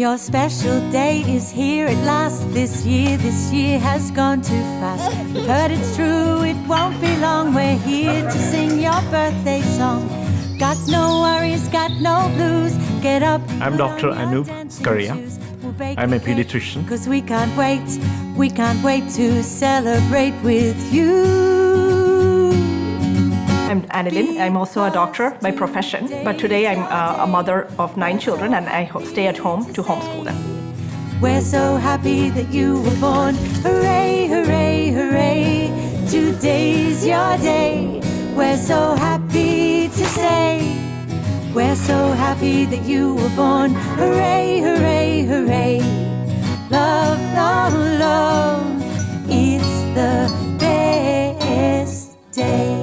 Your special day is here at last. This year has gone too fast. We've heard it's true, it won't be long. We're here to sing your birthday song. Got no worries, got no blues. Get up. I'm Dr. Anup Skaria. I'm a pediatrician. Because we can't wait to celebrate with you. I'm Annalyn. I'm also a doctor by profession, but today I'm a mother of 9 children and I stay at home to homeschool them. We're so happy that you were born. Hooray, hooray, hooray. Today's your day. We're so happy to say. We're so happy that you were born. Hooray, hooray, hooray. Love, love, love. It's the best day.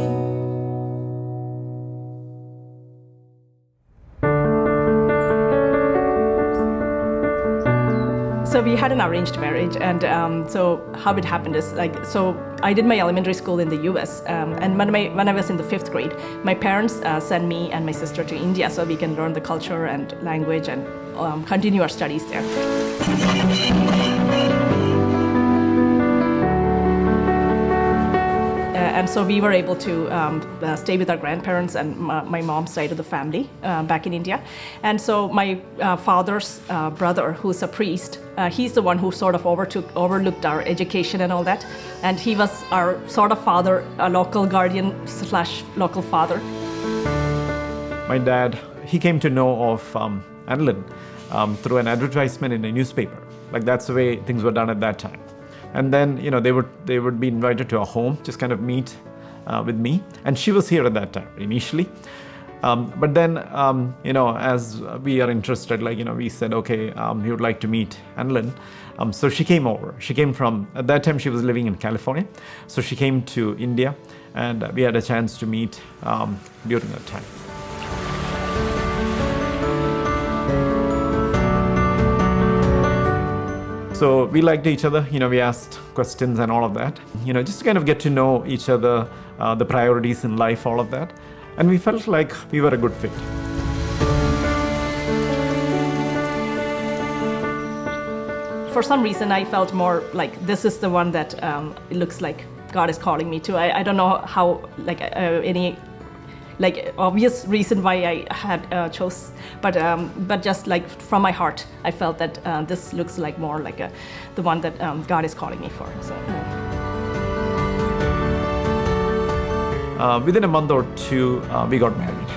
So we had an arranged marriage, and so how it happened is I did my elementary school in the US, and when I was in the 5th grade, my parents sent me and my sister to India so we can learn the culture and language and continue our studies there. And so we were able to stay with our grandparents and my mom's side of the family back in India. And so my father's brother, who's a priest, he's the one who sort of overlooked our education and all that. And he was our sort of father, a local guardian / local father. My dad, he came to know of Annalyn through an advertisement in a newspaper. Like that's the way things were done at that time. And then, they would be invited to our home, just kind of meet with me. And she was here at that time initially. But then, as we are interested, we said, okay, we would like to meet Annalyn. So she came over. She came from, at that time she was living in California. So she came to India and we had a chance to meet during that time. So we liked each other, we asked questions and all of that, just to kind of get to know each other, the priorities in life, all of that. And we felt like we were a good fit. For some reason, I felt more like this is the one that it looks like God is calling me to. I don't know how, any obvious reason why I had chose, but just from my heart, I felt that this looks like more like the one that God is calling me for. So, within a month or two, we got married.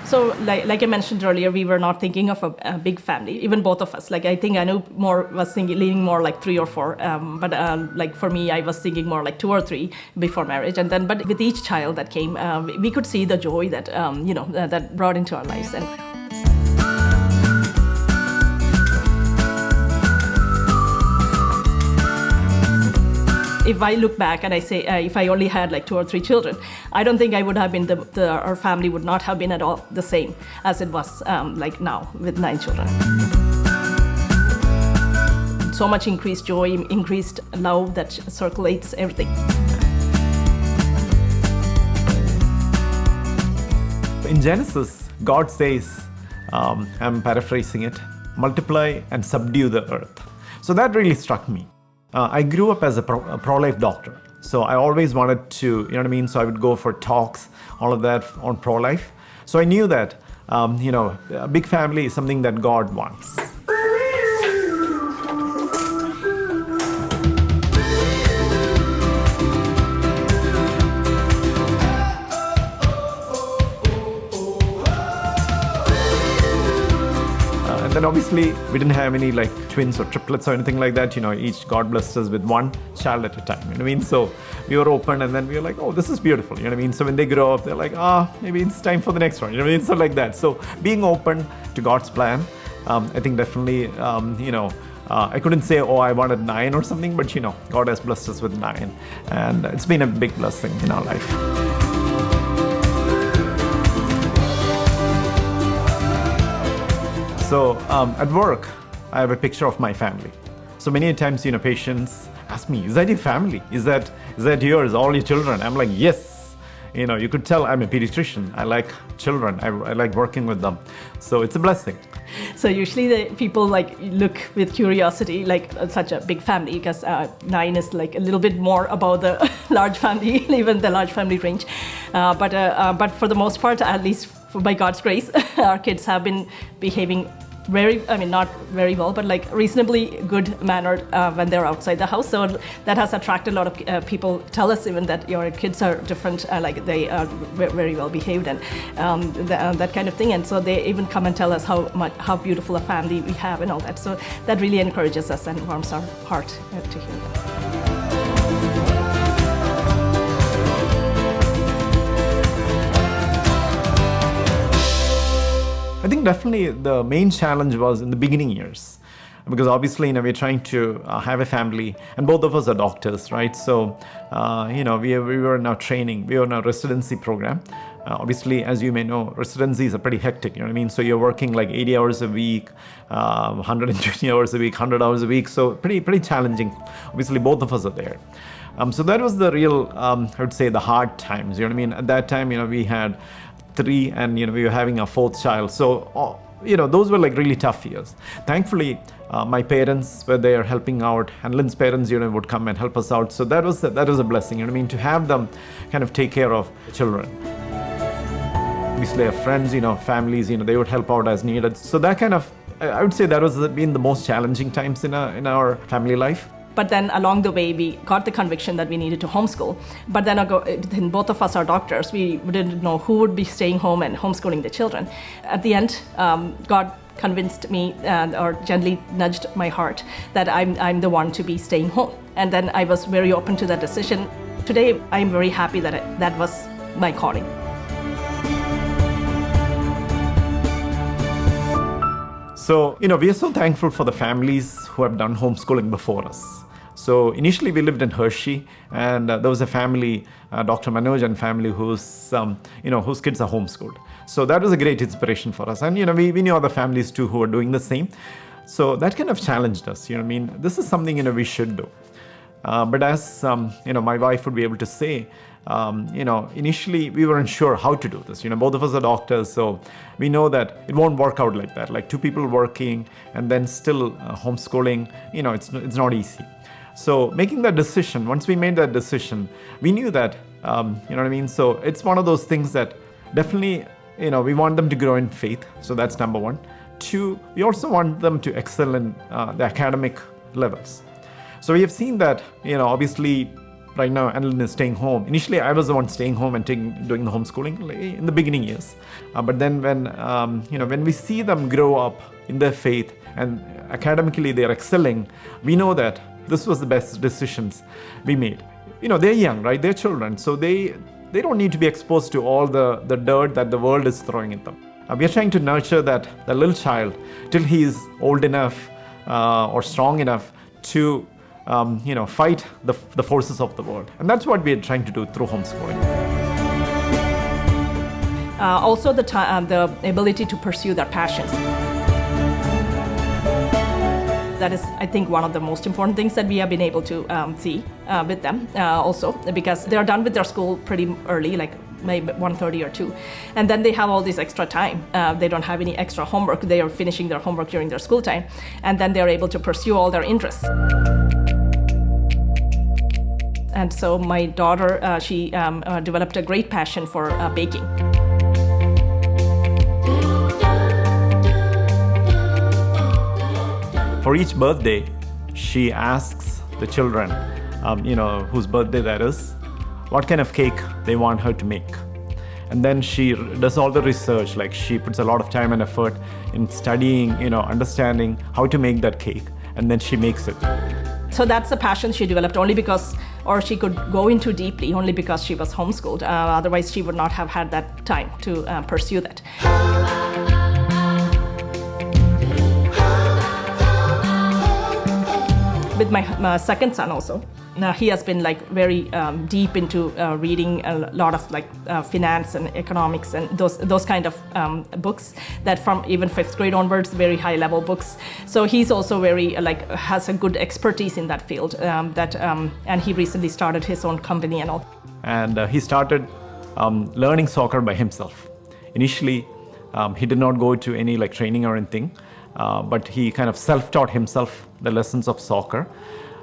So, like I mentioned earlier, we were not thinking of a big family, even both of us. I think Anup was leaning more like 3 or 4, but for me, I was thinking more like 2 or 3 before marriage. And then, but with each child that came, we could see the joy that that brought into our lives. And if I look back and I say, if I only had 2 or 3 children, I don't think I would have been, our family would not have been at all the same as it was now with 9 children. So much increased joy, increased love that circulates everything. In Genesis, God says, I'm paraphrasing it, multiply and subdue the earth. So that really struck me. I grew up as a pro-life doctor. So I always wanted to, so I would go for talks, all of that on pro-life. So I knew that, a big family is something that God wants. Then obviously we didn't have any twins or triplets or anything like that. Each God blessed us with 1 child at a time. So we were open, and then we were like, oh, this is beautiful. So when they grow up, they're like, maybe it's time for the next one. So like that. So being open to God's plan, I think definitely, I couldn't say, oh, I wanted 9 or something, but God has blessed us with 9, and it's been a big blessing in our life. So at work, I have a picture of my family. So many times, patients ask me, is that your family? Is that yours, all your children? I'm like, yes. You could tell I'm a pediatrician. I like children. I like working with them. So it's a blessing. So usually the people look with curiosity, such a big family, because 9 is a little bit more about the large family, even the large family range. But for the most part, at least by God's grace, our kids have been behaving not very well, but reasonably good mannered when they're outside the house. So that has attracted a lot of people. Tell us even that your kids are different, they are very well behaved and that kind of thing. And so they even come and tell us how beautiful a family we have and all that. So that really encourages us and warms our heart to hear that. I think definitely the main challenge was in the beginning years, because obviously, we're trying to have a family, and both of us are doctors, right? So, we were in our training, we were in our residency program. Obviously, as you may know, residencies are pretty hectic, So you're working 80 hours a week, 120 hours a week, 100 hours a week. So pretty challenging. Obviously, both of us are there. So that was the real, I would say, the hard times, At that time, we had 3 and we were having a 4th child, so those were really tough years. Thankfully my parents were there helping out, and Lynn's parents would come and help us out, so that was a blessing, to have them kind of take care of children. Obviously our friends, families, they would help out as needed, so that kind of, I would say that was been the most challenging times in our family life. But then along the way, we got the conviction that we needed to homeschool. But then both of us are doctors. We didn't know who would be staying home and homeschooling the children. At the end, God convinced me or gently nudged my heart that I'm the one to be staying home. And then I was very open to that decision. Today, I'm very happy that that was my calling. So, we are so thankful for the families who have done homeschooling before us. So initially we lived in Hershey, and there was a family, Dr. Manoj and family, whose kids are homeschooled. So that was a great inspiration for us. And, we knew other families too who were doing the same. So that kind of challenged us, this is something, we should do. But as, my wife would be able to say, initially we weren't sure how to do this. Both of us are doctors, so we know that it won't work out like that. Like 2 people working and then still homeschooling, it's not easy. So making that decision, once we made that decision, we knew that, So it's one of those things that definitely, we want them to grow in faith. So that's number 1. 2, we also want them to excel in the academic levels. So we have seen that, obviously, right now, Annalyn is staying home. Initially, I was the one staying home and doing the homeschooling in the beginning years. But then when we see them grow up in their faith and academically they're excelling, we know that this was the best decisions we made. They're young, right? They're children. So they don't need to be exposed to all the dirt that the world is throwing at them. We are trying to nurture the little child till he is old enough or strong enough to fight the forces of the world. And that's what we're trying to do through homeschooling. Also the ability to pursue their passions. That is, I think, one of the most important things that we have been able to see with them also, because they're done with their school pretty early, like maybe 1:30 or 2. And then they have all this extra time. They don't have any extra homework. They are finishing their homework during their school time. And then they're able to pursue all their interests. And so my daughter, she developed a great passion for baking. For each birthday, she asks the children, whose birthday that is, what kind of cake they want her to make. And then she does all the research, like she puts a lot of time and effort in studying, understanding how to make that cake, and then she makes it. So that's a passion she developed only because, or she could go into deeply only because she was homeschooled. Otherwise, she would not have had that time to pursue that. With my second son also, Now he has been like very deep into reading a lot of like finance and economics and those kind of books that from even 5th grade onwards, very high level books. So he's also very has a good expertise in that field. And he recently started his own company and all. And he started learning soccer by himself. Initially, he did not go to any like training or anything, but he kind of self-taught himself the lessons of soccer.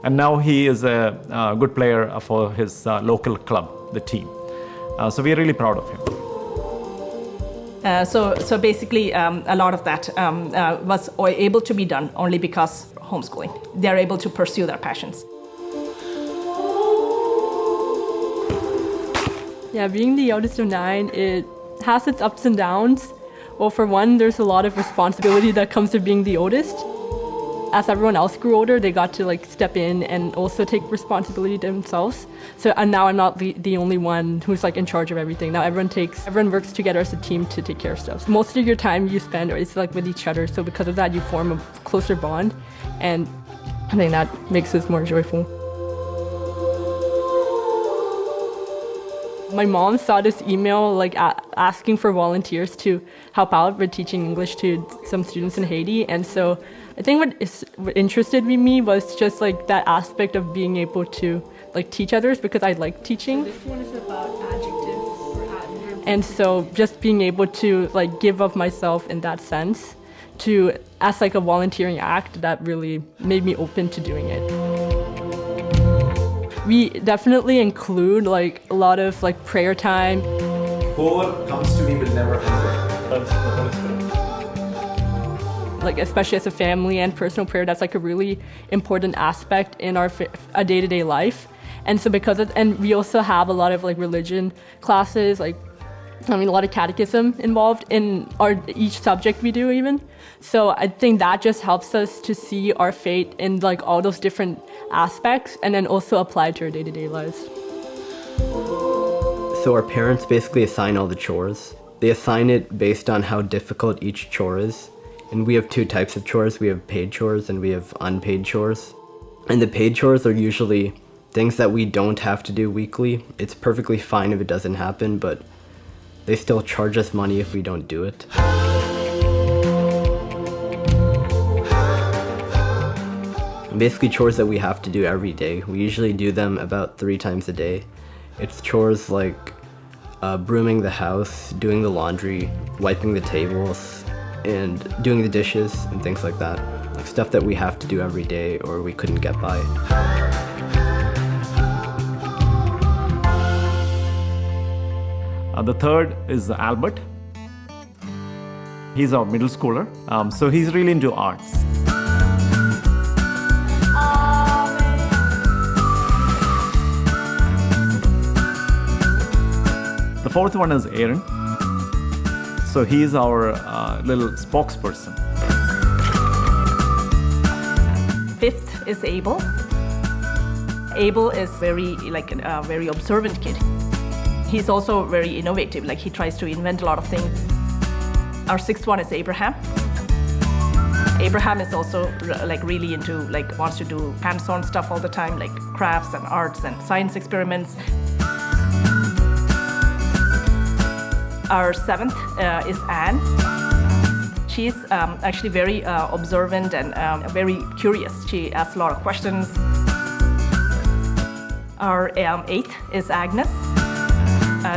And now he is a good player for his local club, the team. So we are really proud of him. So basically, a lot of that was able to be done only because homeschooling. They are able to pursue their passions. Yeah, being the oldest of 9, it has its ups and downs. Well, for one, there's a lot of responsibility that comes to being the oldest. As everyone else grew older, they got to like step in and also take responsibility themselves. And now I'm not the only one who's like in charge of everything. Now everyone works together as a team to take care of stuff. So most of your time you spend is like with each other. So because of that, you form a closer bond, and I think that makes us more joyful. My mom saw this email like asking for volunteers to help out with teaching English to some students in Haiti, and so I think what interested me was just like that aspect of being able to like teach others, because I like teaching. This one is about adjectives or adverbs. And so just being able to like give of myself in that sense to as like a volunteering act, that really made me open to doing it. We definitely include like a lot of like prayer time. Whoever comes to me will never hunger. Like especially as a family and personal prayer, that's like a really important aspect in our day-to-day life. And so and we also have a lot of like religion classes, a lot of catechism involved in each subject we do even. So I think that just helps us to see our faith in like all those different aspects and then also apply to our day-to-day lives. So our parents basically assign all the chores. They assign it based on how difficult each chore is. And we have 2 types of chores. We have paid chores and we have unpaid chores. And the paid chores are usually things that we don't have to do weekly. It's perfectly fine if it doesn't happen, but they still charge us money if we don't do it. Basically chores that we have to do every day. We usually do them about 3 times a day. It's chores like brooming the house, doing the laundry, wiping the tables, and doing the dishes and things like that. Like stuff that we have to do every day or we couldn't get by. The third is Albert. He's our middle schooler, so he's really into arts. The fourth one is Aaron. So he's our little spokesperson. 5th is Abel. Abel is a very observant kid. He's also very innovative, like he tries to invent a lot of things. Our 6th one is Abraham. Abraham is also like really into wants to do hands-on stuff all the time, like crafts and arts and science experiments. Our 7th is Anne. She's actually very observant and very curious. She asks a lot of questions. Our 8th is Agnes.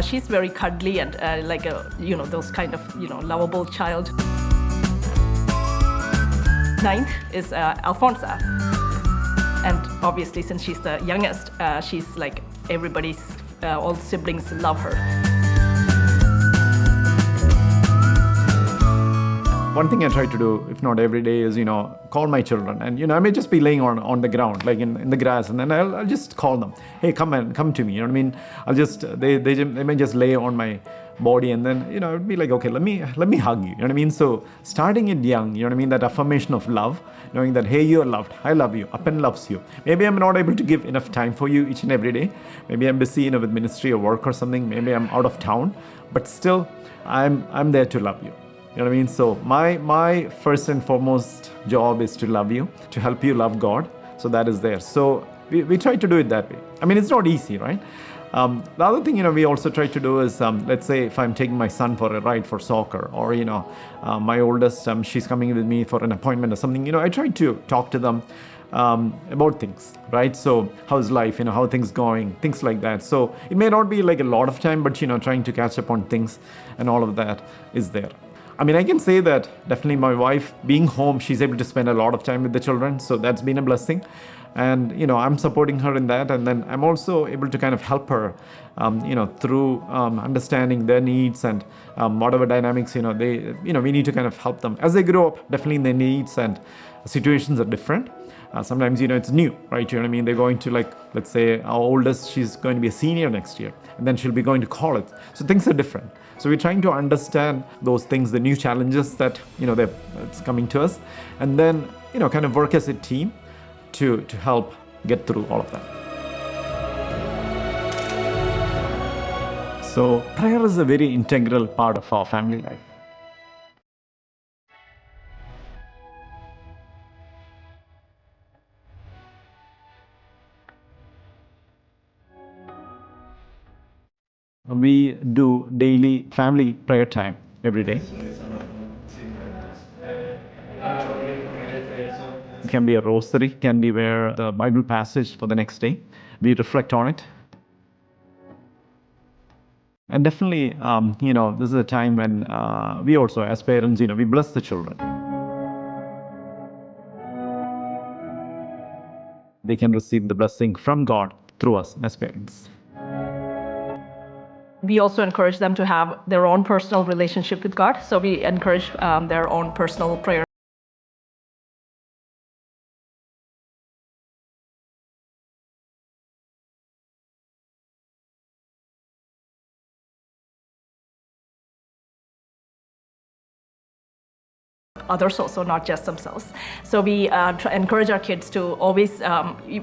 She's very cuddly and those kind of lovable child. 9th is Alfonsa. And obviously since she's the youngest, she's like everybody's, all the siblings love her. One thing I try to do, if not every day, is call my children, and I may just be laying on the ground, like in the grass, and then I'll just call them. Hey, come to me. You know what I mean? I'll just they may just lay on my body, and then it'd be like, okay, let me hug you. You know what I mean? So starting it young, you know what I mean? That affirmation of love, knowing that hey, you're loved, I love you, Appen loves you. Maybe I'm not able to give enough time for you each and every day. Maybe I'm busy with ministry or work or something. Maybe I'm out of town, but still, I'm there to love you. You know what I mean? So my first and foremost job is to love you, to help you love God. So that is there. So we try to do it that way. I mean, it's not easy, right? The other thing, we also try to do is, let's say if I'm taking my son for a ride for soccer, or, my oldest, she's coming with me for an appointment or something, I try to talk to them about things, right? So how's life, how things going, things like that. So it may not be like a lot of time, but, trying to catch up on things and all of that is there. I mean, I can say that definitely my wife being home, she's able to spend a lot of time with the children. So that's been a blessing. And, I'm supporting her in that. And then I'm also able to kind of help her, through understanding their needs and whatever dynamics, we need to kind of help them. As they grow up, definitely their needs and situations are different. Sometimes, it's new, right? You know what I mean? They're going to, like, let's say our oldest, she's going to be a senior next year, and then she'll be going to college. So things are different. So we're trying to understand those things, the new challenges that, it's coming to us, and then, kind of work as a team to help get through all of that. So prayer is a very integral part of our family life. We do daily family prayer time every day. It can be a rosary, can be where the Bible passage for the next day. We reflect on it. And definitely, this is a time when we also, as parents, we bless the children. They can receive the blessing from God through us as parents. We also encourage them to have their own personal relationship with God. So we encourage their own personal prayer. Others also, not just themselves. So we encourage our kids to always,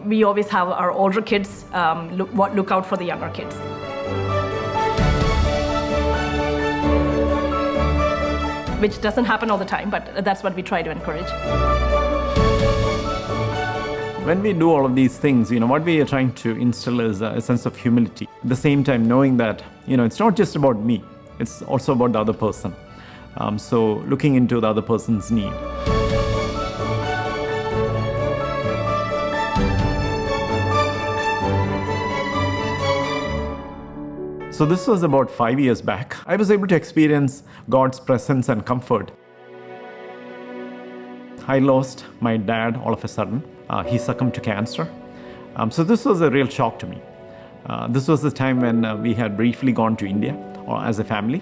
we always have our older kids look out for the younger kids. Which doesn't happen all the time, but that's what we try to encourage. When we do all of these things, what we are trying to instill is a sense of humility. At the same time, knowing that, it's not just about me, it's also about the other person. So looking into the other person's need. So this was about 5 years back. I was able to experience God's presence and comfort. I lost my dad all of a sudden. He succumbed to cancer. So this was a real shock to me. This was the time when we had briefly gone to India as a family.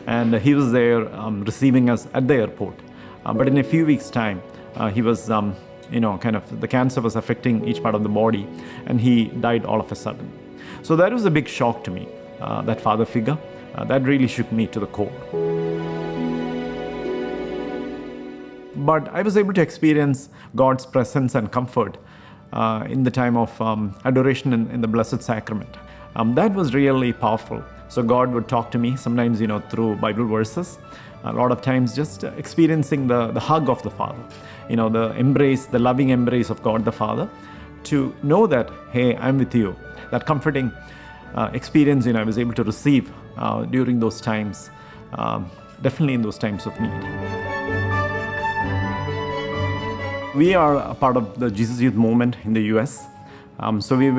And he was there receiving us at the airport. But in a few weeks' time, he was, the cancer was affecting each part of the body, and he died all of a sudden. So that was a big shock to me, that father figure. That really shook me to the core. But I was able to experience God's presence and comfort in the time of adoration in the Blessed Sacrament. That was really powerful. So God would talk to me sometimes, through Bible verses. A lot of times just experiencing the hug of the Father, the embrace, the loving embrace of God the Father, to know that, hey, I'm with you. That comforting experience, I was able to receive during those times, definitely in those times of need. We are a part of the Jesus Youth Movement in the US. So we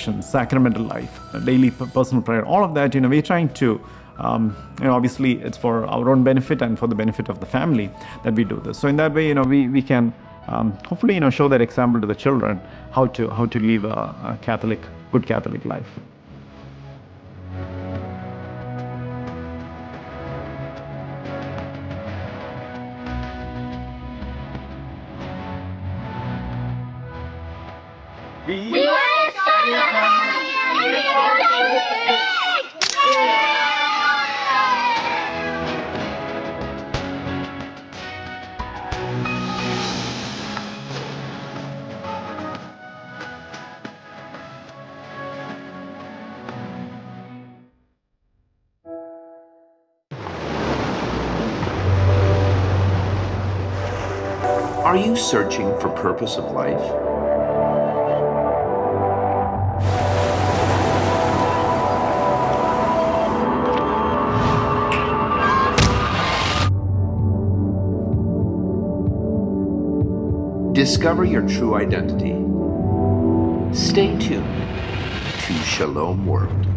devotions, sacramental life, daily personal prayer, all of that, we're trying to, obviously it's for our own benefit and for the benefit of the family that we do this. So in that way, we can hopefully, show that example to the children how to live a good Catholic life. Are you searching for purpose of life? Discover your true identity. Stay tuned to Shalom World.